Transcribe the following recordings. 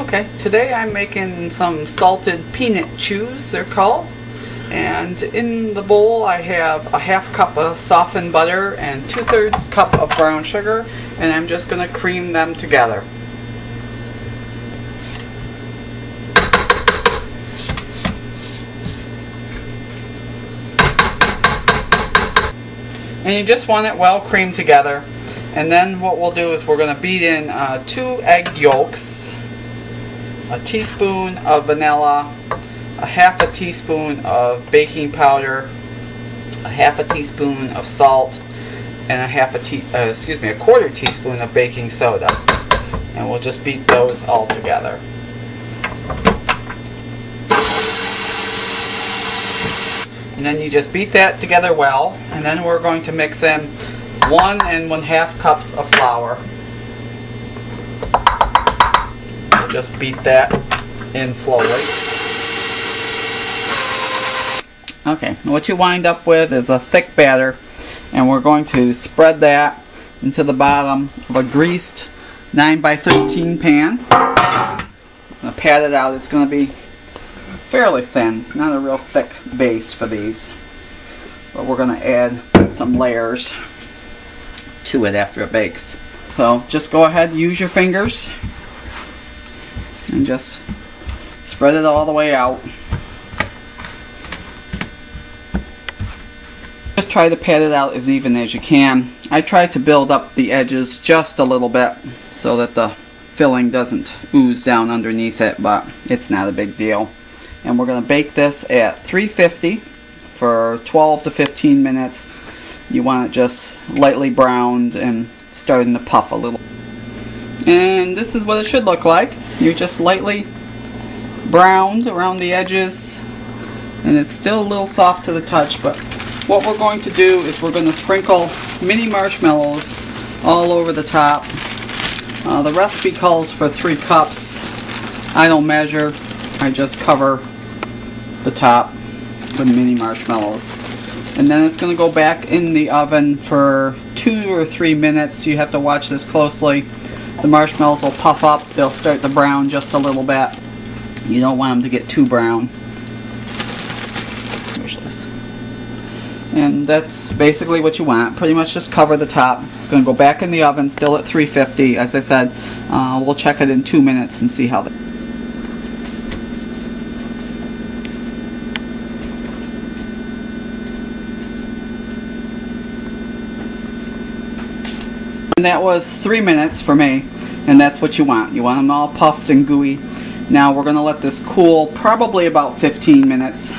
Okay, today I'm making some salted peanut chews, they're called. And in the bowl I have a half cup of softened butter and 2/3 cup of brown sugar, and I'm just going to cream them together. And you just want it well creamed together. And then what we'll do is we're going to beat in 2 egg yolks, a teaspoon of vanilla, a half a teaspoon of baking powder, a half a teaspoon of salt, and a quarter teaspoon of baking soda. And we'll just beat those all together. And then you just beat that together well, and then we're going to mix in 1 1/2 cups of flour. We'll just beat that in slowly. Okay, what you wind up with is a thick batter, and we're going to spread that into the bottom of a greased 9x13 pan. I'm going to pat it out. It's going to be fairly thin. It's not a real thick base for these, but we're going to add some layers to it after it bakes. So just go ahead, use your fingers and just spread it all the way out. Just try to pat it out as even as you can. I try to build up the edges just a little bit so that the filling doesn't ooze down underneath it, but it's not a big deal. And we're going to bake this at 350 for 12 to 15 minutes. You want it just lightly browned and starting to puff a little. And this is what it should look like. You're just lightly browned around the edges, and it's still a little soft to the touch, but what we're going to do is we're going to sprinkle mini marshmallows all over the top. The recipe calls for 3 cups. I don't measure. I just cover the top with mini marshmallows. And then it's going to go back in the oven for 2 or 3 minutes. You have to watch this closely. The marshmallows will puff up. They'll start to brown just a little bit. You don't want them to get too brown. And that's basically what you want. Pretty much just cover the top. It's going to go back in the oven, still at 350. As I said, we'll check it in 2 minutes and see how that. And that was 3 minutes for me, and that's what you want. You want them all puffed and gooey. Now we're going to let this cool probably about 15 minutes.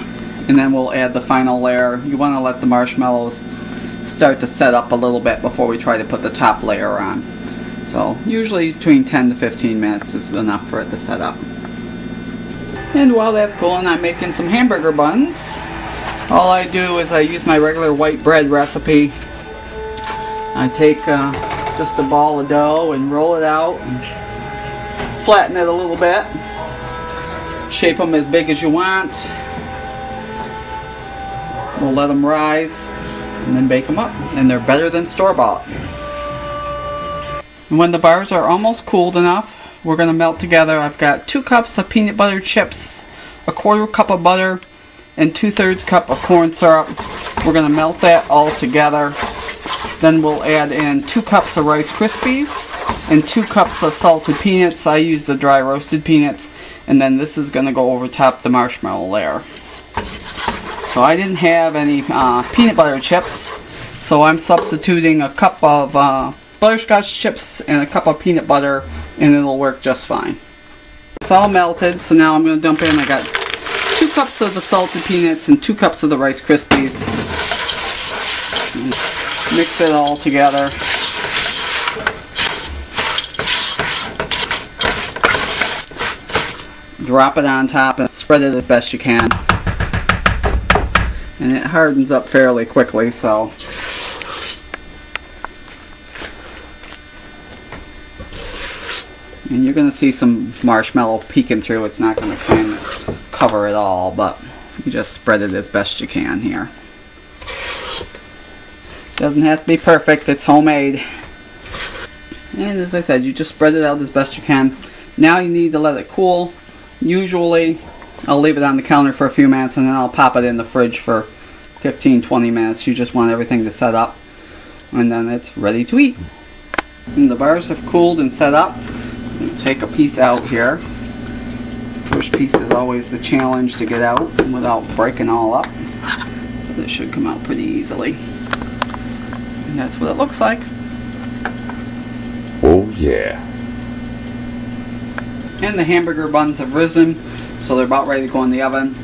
And then we'll add the final layer. You want to let the marshmallows start to set up a little bit before we try to put the top layer on. So usually between 10 to 15 minutes is enough for it to set up. And while that's cooling, I'm making some hamburger buns. All I do is I use my regular white bread recipe. I take just a ball of dough and roll it out and flatten it a little bit. Shape them as big as you want. We'll let them rise and then bake them up, and they're better than store-bought. And when the bars are almost cooled enough, we're going to melt together. I've got 2 cups of peanut butter chips, a 1/4 cup of butter, and 2/3 cup of corn syrup. We're going to melt that all together. Then we'll add in 2 cups of Rice Krispies and 2 cups of salted peanuts. I use the dry roasted peanuts, and then this is going to go over top the marshmallow layer. So I didn't have any peanut butter chips, so I'm substituting a cup of butterscotch chips and a cup of peanut butter, and it'll work just fine. It's all melted, so now I'm going to dump in. I got 2 cups of the salted peanuts and 2 cups of the Rice Krispies. Mix it all together. Drop it on top and spread it as best you can. And it hardens up fairly quickly, so and you're going to see some marshmallow peeking through. It's not going to kind of cover it all, but you just spread it as best you can here. Doesn't have to be perfect, it's homemade. And as I said, you just spread it out as best you can. Now you need to let it cool. Usually I'll leave it on the counter for a few minutes and then I'll pop it in the fridge for 15-20 minutes. You just want everything to set up and then it's ready to eat. And the bars have cooled and set up. I'll take a piece out here. First piece is always the challenge to get out without breaking all up. But it should come out pretty easily. And that's what it looks like. Oh yeah. And the hamburger buns have risen, so they're about ready to go in the oven.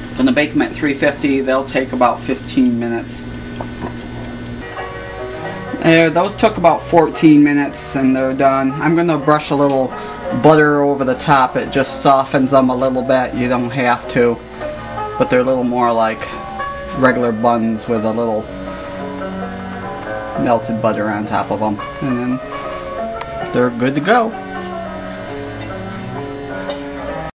I'm going to bake them at 350. They'll take about 15 minutes. Those took about 14 minutes and they're done. I'm going to brush a little butter over the top. It just softens them a little bit. You don't have to, but they're a little more like regular buns with a little melted butter on top of them. And then they're good to go.